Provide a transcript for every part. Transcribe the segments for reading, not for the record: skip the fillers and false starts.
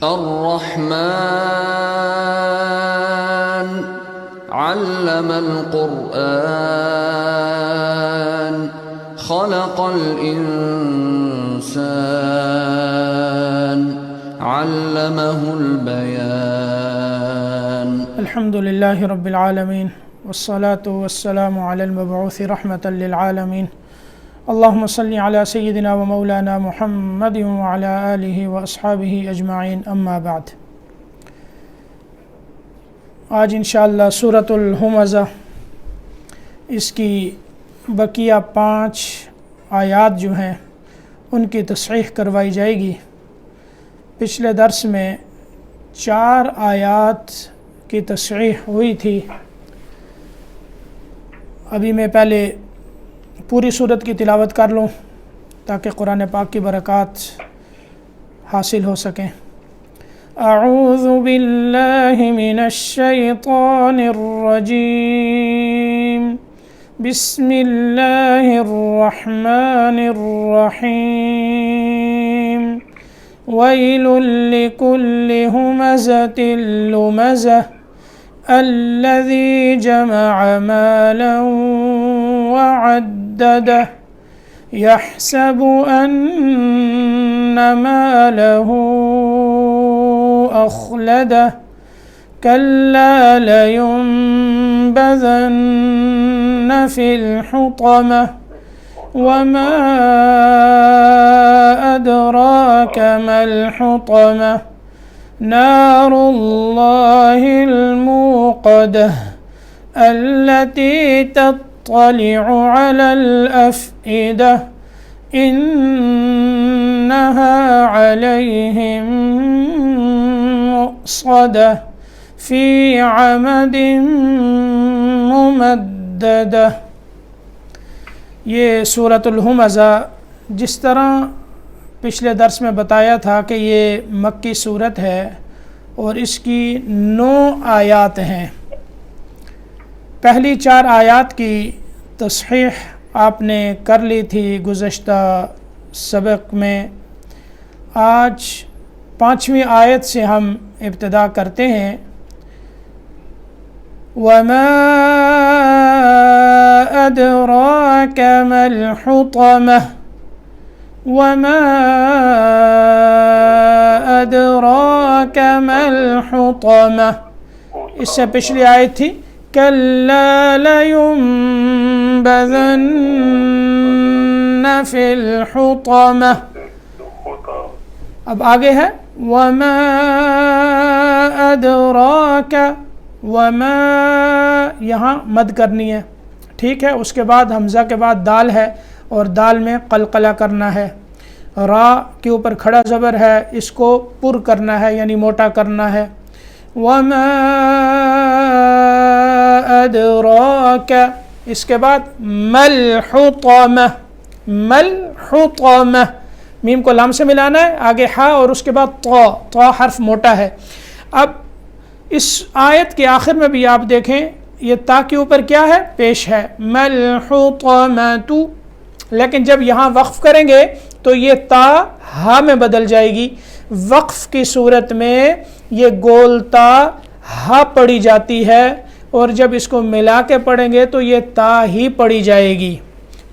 الرحمن علم القرآن خلق الإنسان علمه البيان الحمد لله رب العالمين والصلاة والسلام على المبعوث رحمة للعالمين اللهم صل على سيدنا ومولانا محمد وعلى آله وأصحابه أجمعين أما بعد. آج انشاءاللہ سورۃ الہمزہ اس کی بقیہ 5 آیات جو ہیں ان کی تصحیح کروائی جائے گی. پچھلے درس میں 4 آیات کی تصحیح ہوئی تھی. ابھی میں پہلے پوری صورت کی تلاوت کر لوں تاکہ قرآن پاک کی برکات حاصل ہو سکیں. اعوذ باللہ من الشیطان الرجیم بسم اللہ الرحمن الرحیم ویل لکل ہمزۃ لمزہ الذی جمع مالا وعدده يحسب أن ماله أخلده كلا لينبذن في الحطمة وما أدراك ما الحطمة نار الله الموقدة التي تطلع على الأفئدة إنها عليهم مؤصدة في عمد ممددة. یہ سورۃ الہمزہ جس طرح پچھلے درس میں بتایا تھا کہ یہ مکی صورت ہے اور اس کی 9 آیات ہیں. پہلی 4 آیات کی تصحیح آپ نے کر لی تھی گزشتہ سبق میں. آج 5ویں آیت سے ہم ابتدا کرتے ہیں. وَمَا أَدْرَاكَ مَا الْحُطَمَةُ وَمَا أَدْرَاكَ مَا الْحُطَمَةُ. اس سے پچھلی آیت تھی كَلَّا لَيُنبَذَنَّ فِي الْحُطَمَةِ. اب آگے ہے وَمَا أَدْرَاكَ. وَمَا یہاں مد کرنی ہے، ٹھیک ہے. اس کے بعد حمزہ کے بعد دال ہے اور دال میں قلقلہ کرنا ہے. را کے اوپر کھڑا زبر ہے، اس کو پر کرنا ہے یعنی موٹا کرنا ہے. وَمَا أَدْرَاكَ. اس کے بعد مَا الْحُطَمَةُ. مَا الْحُطَمَةُ میم کو لام سے ملانا ہے، آگے ہا اور اس کے بعد طا حرف موٹا ہے. اب اس آیت کے آخر میں بھی آپ دیکھیں یہ تا کے اوپر کیا ہے؟ پیش ہے مَا الْحُطَمَةُ. لیکن جب یہاں وقف کریں گے تو یہ تا ہا میں بدل جائے گی. وقف کی صورت میں یہ گول تا ہا پڑھی جاتی ہے اور جب اس کو ملا کے پڑھیں گے تو یہ تا ہی پڑھی جائے گی.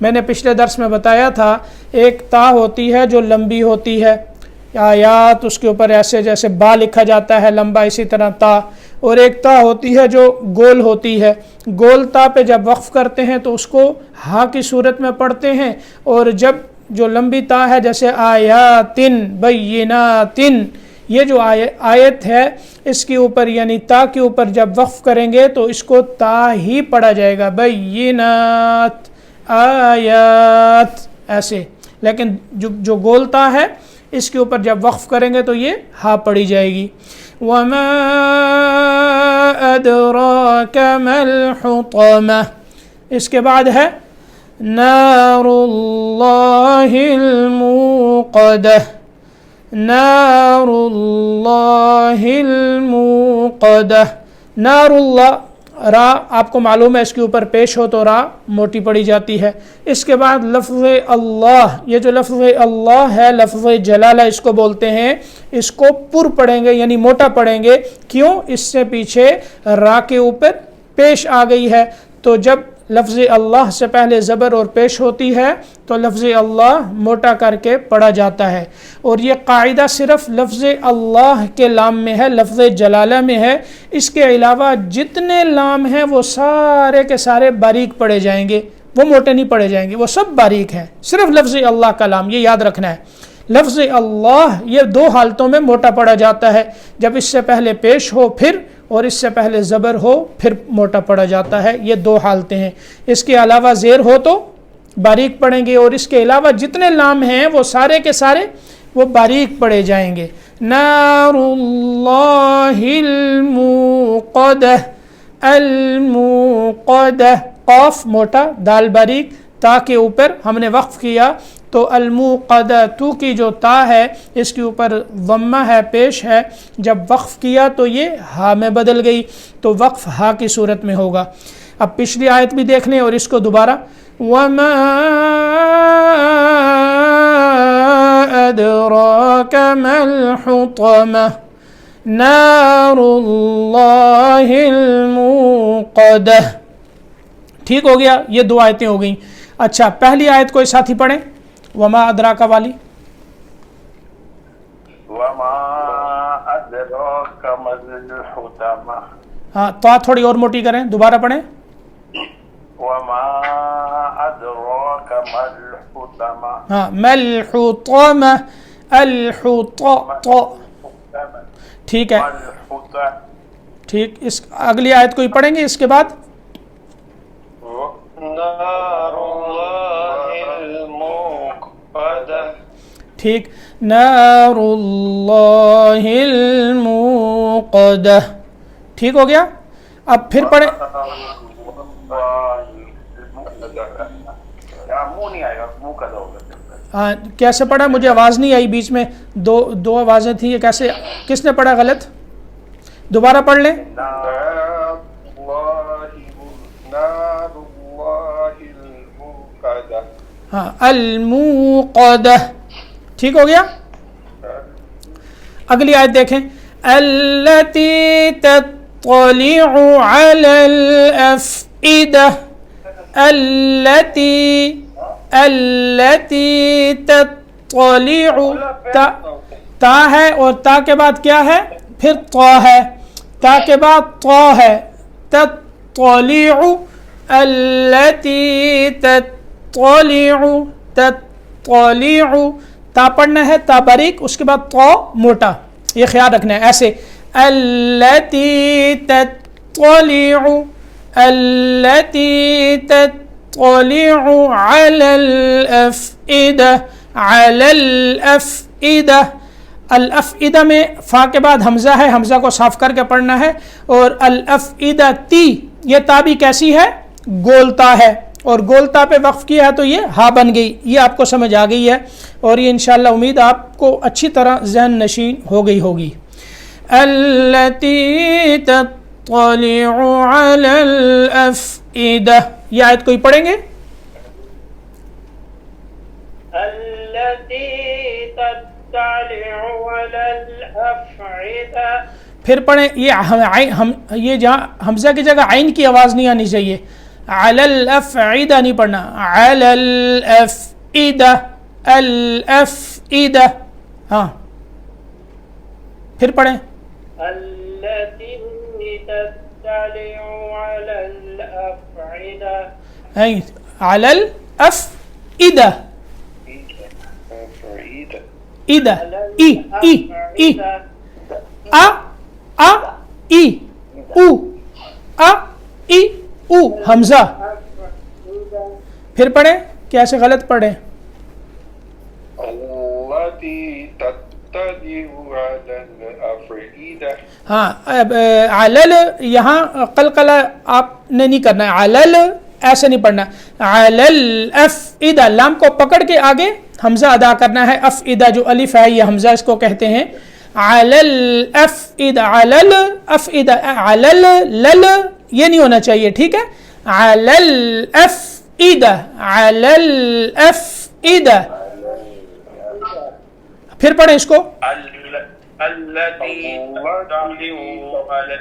میں نے پچھلے درس میں بتایا تھا ایک تا ہوتی ہے جو لمبی ہوتی ہے، آیات اس کے اوپر ایسے جیسے با لکھا جاتا ہے لمبا، اسی طرح تا. اور ایک تا ہوتی ہے جو گول ہوتی ہے. گول تا پہ جب وقف کرتے ہیں تو اس کو ہا کی صورت میں پڑھتے ہیں، اور جب جو لمبی تا ہے جیسے آیاتن بیناتن، یہ جو آیت ہے اس کے اوپر یعنی تا کے اوپر جب وقف کریں گے تو اس کو تا ہی پڑھا جائے گا، بینات آیات ایسے. لیکن جو گول تا ہے اس کے اوپر جب وقف کریں گے تو یہ ہا پڑھی جائے گی. وَمَا أَدْرَاكَ مَا الْحُطَمَةُ. اس کے بعد ہے نَارُ اللَّهِ الْمُوقَدَةُ. نَارُ اللَّهِ الْمُوقَدَةُ. نار اللہ را آپ کو معلوم ہے اس کے اوپر پیش ہو تو را موٹی پڑی جاتی ہے. اس کے بعد لفظ اللہ، یہ جو لفظ اللہ ہے لفظ جلالہ اس کو بولتے ہیں، اس کو پر پڑھیں گے یعنی موٹا پڑھیں گے. کیوں؟ اس سے پیچھے را کے اوپر پیش آ گئی ہے، تو جب لفظ اللہ سے پہلے زبر اور پیش ہوتی ہے تو لفظ اللہ موٹا کر کے پڑھا جاتا ہے. اور یہ قاعدہ صرف لفظ اللہ کے لام میں ہے، لفظ جلالہ میں ہے. اس کے علاوہ جتنے لام ہیں وہ سارے کے سارے باریک پڑھے جائیں گے، وہ موٹے نہیں پڑھے جائیں گے، وہ سب باریک ہیں. صرف لفظ اللہ کا لام، یہ یاد رکھنا ہے. لفظ اللہ یہ دو حالتوں میں موٹا پڑھا جاتا ہے، جب اس سے پہلے پیش ہو پھر، اور اس سے پہلے زبر ہو پھر موٹا پڑھا جاتا ہے. یہ دو حالتیں ہیں. اس کے علاوہ زیر ہو تو باریک پڑھیں گے، اور اس کے علاوہ جتنے لام ہیں وہ سارے کے سارے وہ باریک پڑھے جائیں گے. نار اللہ الموقدہ، الموقدہ، قاف موٹا دال باریک، تا کے اوپر ہم نے وقف کیا تو الموقدہ تو کی جو تا ہے اس کے اوپر ضمہ ہے، پیش ہے. جب وقف کیا تو یہ ہا میں بدل گئی، تو وقف ہا کی صورت میں ہوگا. اب پچھلی آیت بھی دیکھ لیں اور اس کو دوبارہ. وَمَا أَدْرَاكَ مَا الْحُطَمَةُ نَارُ اللَّهِ الْمُوقَدَةُ. ٹھیک ہو گیا، یہ دو آیتیں ہو گئیں. اچھا پہلی آیت کوئی ساتھی پڑھیں، وما ادراک والی. وما ادراک ما الحطمہ. ہاں تو تھوڑی اور موٹی کریں، دوبارہ پڑھیں. وما ادراک ما الحطمہ. ہاں ملحطمہ، الحطمہ. ٹھیک ہے، ٹھیک. اس اگلی آیت کوئی پڑھیں گے اس کے بعد. نار اللہ الموقدہ. ٹھیک، نار اللہ الموقدہ. ٹھیک ہو گیا. اب پھر پڑھیں. منہ نہیں آئے گا، منہ کا ہوگا. ہاں کیسے پڑھا؟ مجھے آواز نہیں آئی، بیچ میں دو آوازیں تھیں. یہ کیسے، کس نے پڑھا غلط؟ دوبارہ پڑھ لیں. ہاں الموقدہ. ٹھیک ہو گیا. اگلی آیت دیکھیں. التی تطلع علی الافئدہ. التی تطلع، تا ہے اور تا کے بعد کیا ہے؟ پھر طا ہے. تا کے بعد طا ہے. تطلع، التی تطلع، تطلع. تا پڑھنا ہے، تا باریک، اس کے بعد طا موٹا. یہ خیال رکھنا ہے ایسے. التی تطلع، التی تطلع علی الافئدہ، علی الافئدہ. الافئدہ میں فا کے بعد حمزہ ہے، حمزہ کو صاف کر کے پڑھنا ہے. اور الافئدہ تی، یہ تا بھی کیسی ہے؟ گولتا ہے، اور گولتا پہ وقف کیا ہے تو یہ ہا بن گئی. یہ آپ کو سمجھ آ گئی ہے، اور یہ انشاءاللہ امید آپ کو اچھی طرح ذہن نشین ہو گئی ہوگی. التی تطلع علی الافئدہ. یہ آیت کوئی پڑھیں گے؟ التی تطلع علی الافئدہ. پھر پڑھیں. یہ جہاں حمزہ کی جگہ عین کی آواز نہیں آنی چاہیے. علی الافئدہ نہیں پڑھنا، علی الافئدہ، الافئدہ. ہاں پھر پڑھیں. التی تطلع علی الافئدہ. علی الافئدہ، اِدہ، ای ای ای، ا ا ای، او ا ای او، حمزہ. پھر پڑھیں. کیسے غلط پڑھیں؟ التی تطلع علی الافئدہ. ہاں علل، یہاں قلقلہ آپ نے نہیں کرنا ہے. علل ایسے نہیں پڑھنا. علل افئدہ، لام کو پکڑ کے آگے حمزہ ادا کرنا ہے. افئدہ جو الف ہے یہ حمزہ اس کو کہتے ہیں. علل افئدہ، علل افئدہ، علل لل یہ نہیں ہونا چاہیے، ٹھیک ہے، علی الافئدہ، علی الافئدہ. پھر پڑھیں اس کو، التي تطلع على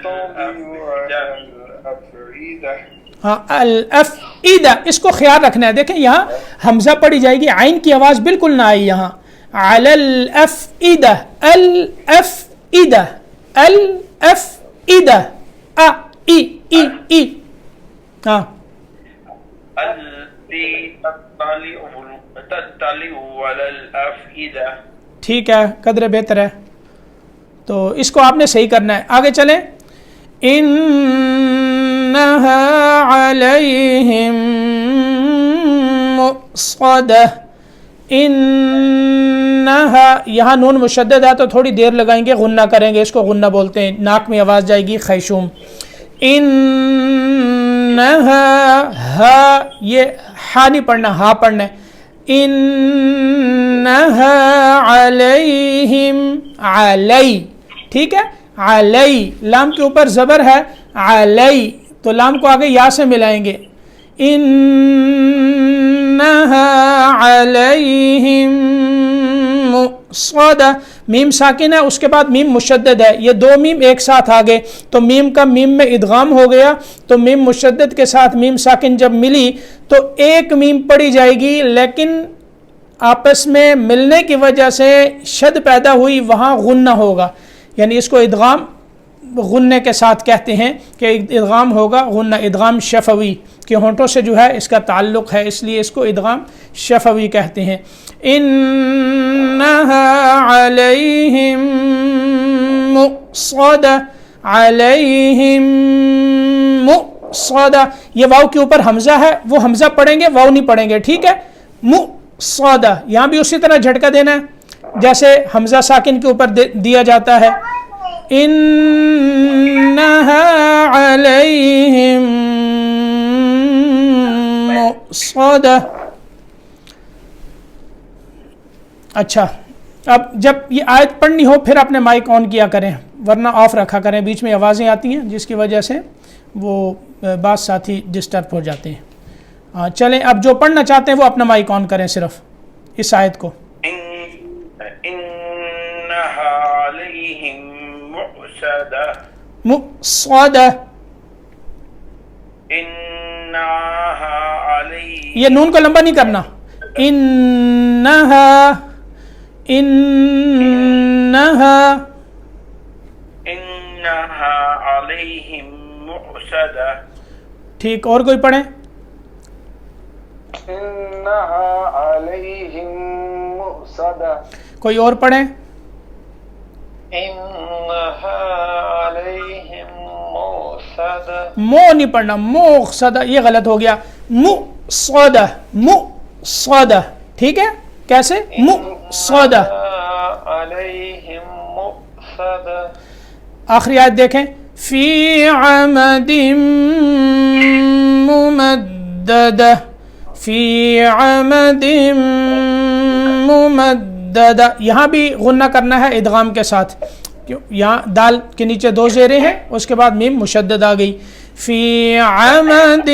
الأفئدة. ہاں الافئدہ، اس کو خیال رکھنا ہے. دیکھیں یہاں حمزہ پڑھی جائے گی، عین کی آواز بالکل نہ آئی یہاں. علی الافئدہ، الافئدہ، الافئدہ، ا ای ای ای. ہاں التي تطلع على الأفئدة. ٹھیک ہے، قدر بہتر ہے. تو اس کو آپ نے صحیح کرنا ہے. آگے چلیں. انہا علیہم مؤصدہ، انہا، یہاں نون مشدد ہے تو تھوڑی دیر لگائیں گے، غنہ کریں گے، اس کو غنہ بولتے ہیں، ناک میں آواز جائے گی خیشوم. انہا، ہا، یہ ہا نہیں پڑھنا، ہا پڑھنا ہے. انہا علیہم، علی، ٹھیک ہے، علی، لام کے اوپر زبر ہے، علی، تو لام کو آگے یا سے ملائیں گے. انہا علیہم مؤصدہ، میم ساکن ہے، اس کے بعد میم مشدد ہے، یہ دو میم ایک ساتھ آ گئے تو میم کا میم میں ادغام ہو گیا. تو میم مشدد کے ساتھ میم ساکن جب ملی تو ایک میم پڑھی جائے گی، لیکن آپس میں ملنے کی وجہ سے شد پیدا ہوئی، وہاں غنہ ہوگا. یعنی اس کو ادغام غننے کے ساتھ کہتے ہیں کہ ادغام ہوگا غنہ، ادغام شفوی، کہ ہونٹوں سے جو ہے اس کا تعلق ہے، اس لیے اس کو ادغام شفوی کہتے ہیں. انہا علیہم مؤصدہ، علیہم مؤصدہ، یہ واو کے اوپر حمزہ ہے، وہ حمزہ پڑھیں گے، واو نہیں پڑھیں گے، ٹھیک ہے. مؤصدہ، یہاں بھی اسی طرح جھٹکا دینا ہے جیسے حمزہ ساکن کے اوپر دیا جاتا ہے. انہا علیہم مؤصدہ. اچھا، اب جب یہ آیت پڑھنی ہو پھر اپنے مائک آن کیا کریں، ورنہ آف رکھا کریں، بیچ میں آوازیں آتی ہیں جس کی وجہ سے وہ بعض ساتھی ڈسٹرب ہو جاتے ہیں. چلیں اب جو پڑھنا چاہتے ہیں وہ اپنا مائک آن کریں صرف اس آیت کو. انہا علیہم مؤصدہ، مؤصدہ، انہا علیہم، یہ نون کو لمبا نہیں کرنا. انہا، انہا، انہا علیہم مؤصدہ. ٹھیک، اور کوئی پڑھیں. انہا علیہم مؤصدہ. کوئی اور پڑھیں. انہا علیہم مؤصدہ. مو نہیں پڑھنا، مؤصدہ، یہ غلط ہو گیا. مؤصدہ، مؤصدہ، ٹھیک ہے، کیسے؟ مؤصدہ. علیہم مؤصدہ. آخری آیت دیکھیں. فی عمد ممددہ، فی عمد ممددہ، یہاں بھی غنہ کرنا ہے ادغام کے ساتھ، یہاں دال کے نیچے دو زیریں ہیں، اس کے بعد میم مشدد آ گئی. فی عمد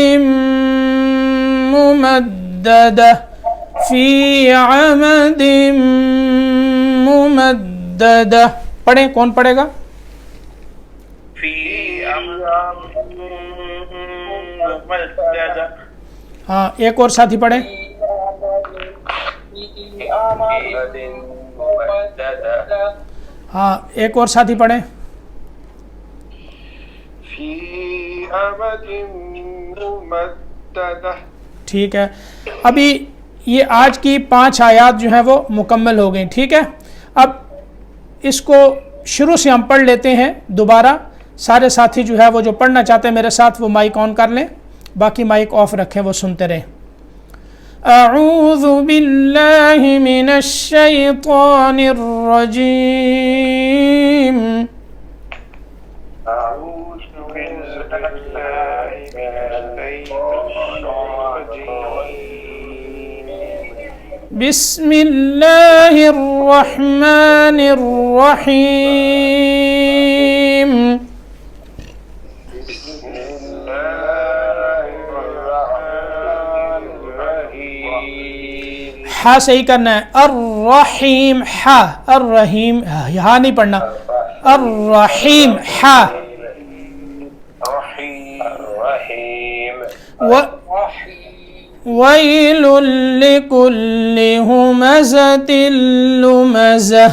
ممددہ، فی عمد ممددہ. پڑھیں، کون پڑھے گا؟ فی عمد ممددہ. ہاں، ایک اور ساتھی پڑھیں. ہاں، ایک اور ساتھی پڑھیں. فی عمد ممددہ. ٹھیک ہے، ابھی یہ آج کی 5 آیات جو ہیں وہ مکمل ہو گئیں، ٹھیک ہے. اب اس کو شروع سے ہم پڑھ لیتے ہیں دوبارہ. سارے ساتھی جو ہے وہ جو پڑھنا چاہتے ہیں میرے ساتھ وہ مائک آن کر لیں، باقی مائک آف رکھیں، وہ سنتے رہیں. اعوذ باللہ من الشیطان الرجیم. اعوذ باللہ من الشیطان الرجیم. بسم اللہ الرحمن الرحیم. بسم اللہ ہا صحیح کرنا ہے. الرحیم ہا الرحیم یہاں نہیں پڑھنا. الرحیم ہا. رحیم ویل لکل ہمزۃ لمزہ.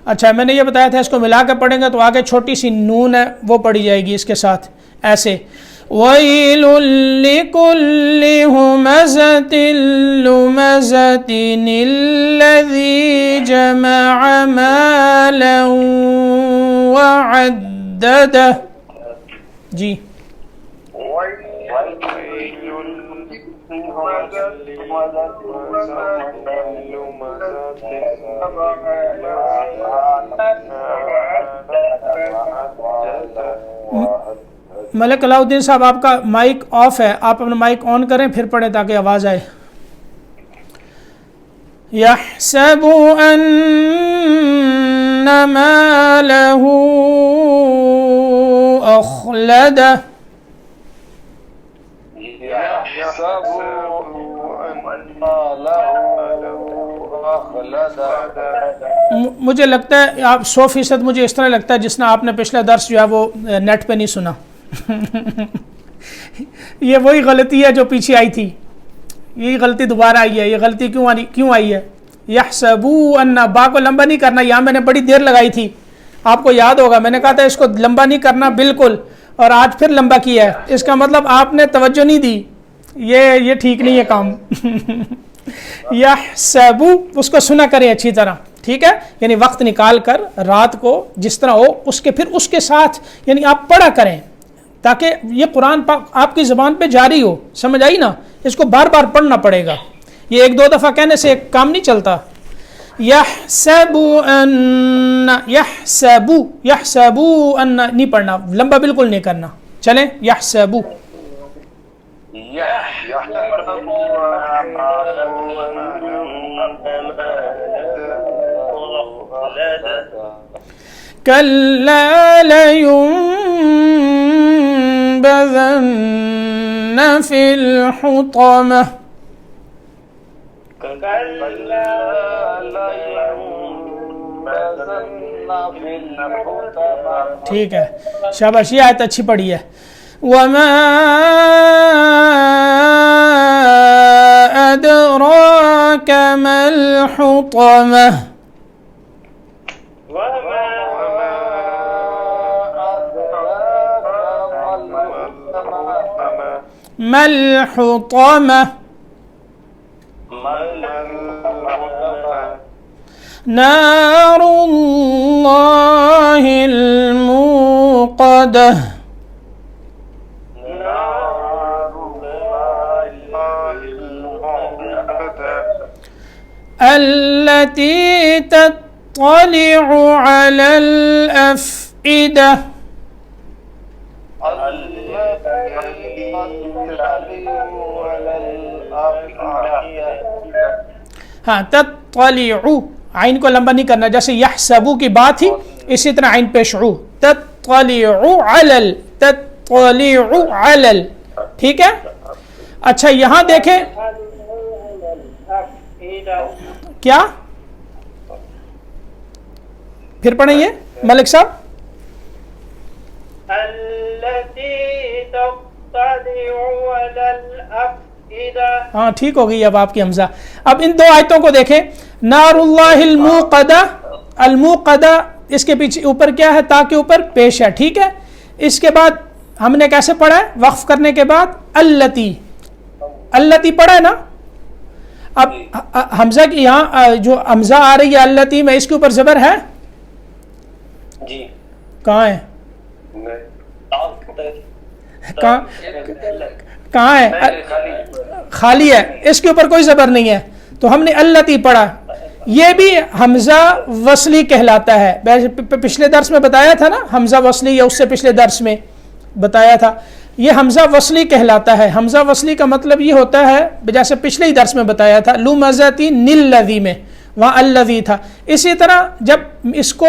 اچھا میں نے یہ بتایا تھا اس کو ملا کے پڑھیں گے تو آگے چھوٹی سی نون ہے وہ پڑھی جائے گی اس کے ساتھ ایسے. وَيْلٌ لِّكُلِّ هُمَزَةٍ لُّمَزَةٍ الَّذِي جَمَعَ مَالًا وَعَدَّدَهُ. جی ملک علاء الدین صاحب آپ کا مائک آف ہے, آپ اپنا مائک آن کریں پھر پڑھیں تاکہ آواز آئے. یحسب ان مالہ اخلدہ. مجھے لگتا ہے آپ 100% مجھے اس طرح لگتا ہے جس نے آپ نے پچھلا درس جو ہے وہ نیٹ پہ نہیں سنا. یہ وہی غلطی ہے جو پیچھے آئی تھی, یہی غلطی دوبارہ آئی ہے. یہ غلطی کیوں آئی ہے؟ یحسبوا ان با کو لمبا نہیں کرنا, یہاں میں نے بڑی دیر لگائی تھی, آپ کو یاد ہوگا میں نے کہا تھا اس کو لمبا نہیں کرنا بالکل, اور آج پھر لمبا کیا ہے. اس کا مطلب آپ نے توجہ نہیں دی, یہ ٹھیک نہیں ہے کام. یحسبوا اس کو سنا کریں اچھی طرح, ٹھیک ہے, یعنی وقت نکال کر رات کو جس طرح ہو اس کے پھر اس کے ساتھ یعنی آپ پڑھا کریں تاکہ یہ قرآن پاک آپ کی زبان پہ جاری ہو. سمجھ آئی نا؟ اس کو بار بار پڑھنا پڑے گا, یہ ایک دو دفعہ کہنے سے کام نہیں چلتا. یحسبوا ان نہیں پڑھنا, لمبا بالکل نہیں کرنا. چلیں یحسبوا. كلا لينبذن في الحطمة. ٹھیک ہے, شاباش, یہ آیت اچھی پڑھی ہے. وما أدراك ما الحطمة. ما الحطمة. نار الله الموقدة. التي تطلع على الأفئدة. ہاں تطلع, عین کو لمبا نہیں کرنا, جیسے یحسبو کی بات تھی اسی طرح عین پیش عو. تطلع علل, ٹھیک ہے. اچھا یہاں دیکھیں کیا, پھر پڑھیں یہ ملک صاحب. ہاں ٹھیک ہو گئی اب آپ کی حمزہ. اب ان دو آیتوں کو دیکھیں. نار اللہ الموقدہ, الموقدہ اس کے پیچھے اوپر کیا ہے, تا کے اوپر پیش ہے, ٹھیک ہے. اس کے بعد ہم نے کیسے پڑھا ہے, وقف کرنے کے بعد التی, التی پڑھا ہے نا. اب حمزہ کی یہاں جو حمزہ آ رہی ہے التی میں, اس کے اوپر زبر ہے جی, کہاں ہے, کہاں ہے, خالی ہے, اس کے اوپر کوئی زبر نہیں ہے. تو ہم نے التی پڑھا, یہ بھی حمزہ وصلی کہلاتا ہے. پچھلے درس میں بتایا تھا نا حمزہ وصلی, یا اس سے پچھلے درس میں بتایا تھا, یہ حمزہ وصلی کہلاتا ہے. حمزہ وصلی کا مطلب یہ ہوتا ہے جیسے پچھلے ہی درس میں بتایا تھا, لمزتی نلذی میں وہاں الذی تھا. اسی طرح جب اس کو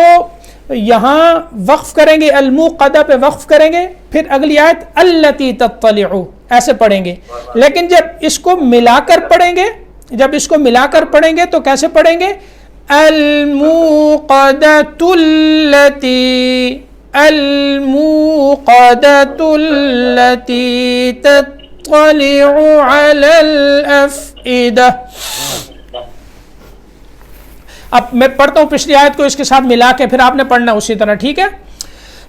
یہاں وقف کریں گے، الموقدہ پہ وقف کریں گے، پھر اگلی آیت التی تطلع ایسے پڑھیں گے. لیکن جب اس کو ملا کر پڑھیں گے تو کیسے پڑھیں گے؟ الموقدۃ التی تطلع علی الافئدہ. اب میں پڑھتا ہوں پچھلی آیت کو اس کے ساتھ ملا کے، پھر آپ نے پڑھنا اسی طرح، ٹھیک ہے؟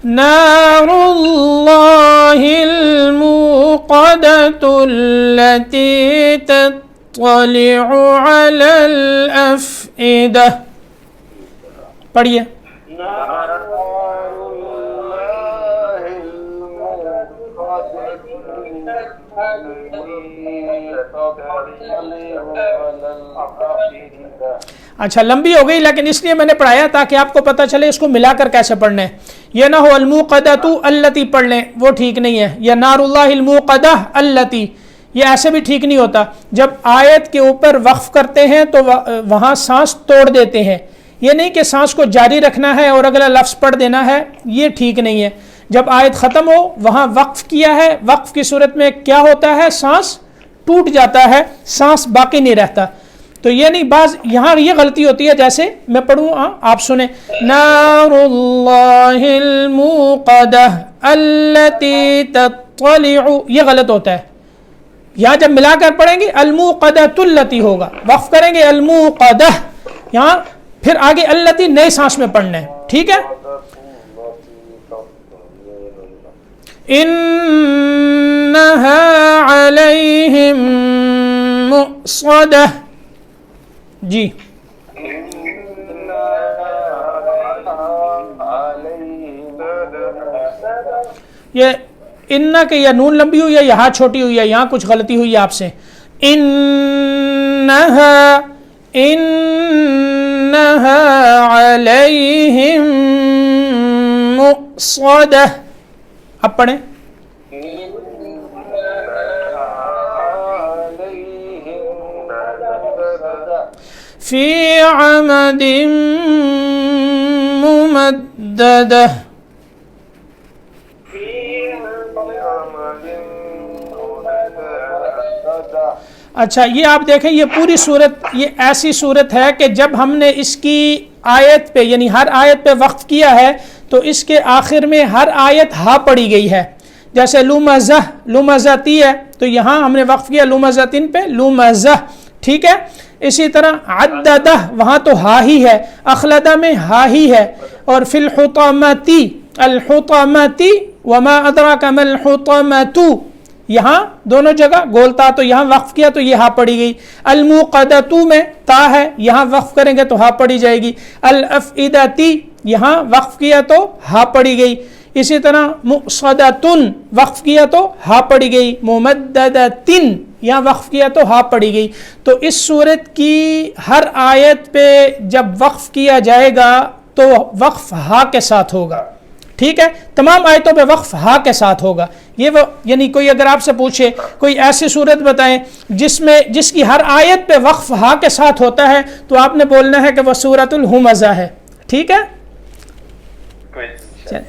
نار اللہ الموقدۃ التی تطلع علی الافئدہ. پڑھیے. اچھا لمبی ہو گئی، لیکن اس لیے میں نے پڑھایا تاکہ آپ کو پتہ چلے اس کو ملا کر کیسے پڑھنا ہے. یہ نہ ہو الموقدۃ التی پڑھ لیں، وہ ٹھیک نہیں ہے. یا نار اللہ الموقدہ التی، یہ ایسے بھی ٹھیک نہیں ہوتا. جب آیت کے اوپر وقف کرتے ہیں تو وہاں سانس توڑ دیتے ہیں. یہ نہیں کہ سانس کو جاری رکھنا ہے اور اگلا لفظ پڑھ دینا ہے، یہ ٹھیک نہیں ہے. جب آیت ختم ہو وہاں وقف کیا ہے، وقف کی صورت میں کیا ہوتا ہے؟ سانس ٹوٹ جاتا ہے، سانس باقی نہیں رہتا. تو یہ نہیں، بعض یہاں یہ غلطی ہوتی ہے، جیسے میں پڑھوں آپ سنیں، نار اللہ الموقدہ التی تطلع، یہ غلط ہوتا ہے. یہاں جب ملا کر پڑھیں گے الموقدۃ التی ہوگا، وقف کریں گے الموقدہ، یہاں پھر آگے التی نئے سانس میں پڑھنا ہے، ٹھیک ہے؟ انہا علیہم مؤصدہ. جی یہ انہا کہ یا نون لمبی ہوئی ہے، یہاں چھوٹی ہوئی ہے، یہاں کچھ غلطی ہوئی ہے آپ سے. انہا علیہم مؤصدہ. اب پڑھیں. فی عمد ممددہ. اچھا یہ آپ دیکھیں، یہ پوری صورت یہ ایسی صورت ہے کہ جب ہم نے اس کی آیت پہ یعنی ہر آیت پہ وقف کیا ہے تو اس کے آخر میں ہر آیت ہا پڑی گئی ہے. جیسے لمزہ لمزتی ہے تو یہاں ہم نے وقف کیا لمزتن پہ لمزہ، ٹھیک ہے؟ اسی طرح عددہ وہاں تو ہا ہی ہے، اخلدہ میں ہا ہی ہے. اور فی الحطمتی الحطمتی وما ادراک ما الحطمۃ، یہاں دونوں جگہ گولتا، تو یہاں وقف کیا تو یہ ہا پڑی گئی. الموقدۃ میں تا ہے، یہاں وقف کریں گے تو ہا پڑی جائے گی. الافئدتی یہاں وقف کیا تو ہا پڑی گئی. اسی طرح مؤصدۃن وقف کیا تو ہا پڑی گئی. ممددۃن یہاں وقف کیا تو ہا پڑی گئی. تو اس صورت کی ہر آیت پہ جب وقف کیا جائے گا تو وقف ہا کے ساتھ ہوگا، ٹھیک ہے؟ تمام آیتوں پہ وقف ہا کے ساتھ ہوگا. یہ وہ یعنی کوئی اگر آپ سے پوچھے کوئی ایسی صورت بتائیں جس کی ہر آیت پہ وقف ہا کے ساتھ ہوتا ہے تو آپ نے بولنا ہے کہ وہ سورۃ الہمزہ ہے، ٹھیک ہے؟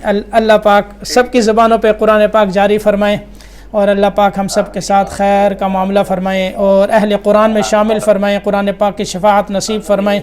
اللہ پاک سب کی زبانوں پہ قرآن پاک جاری فرمائیں، اور اللہ پاک ہم سب کے ساتھ خیر کا معاملہ فرمائیں اور اہل قرآن میں شامل فرمائیں، قرآن پاک کی شفاعت نصیب فرمائیں.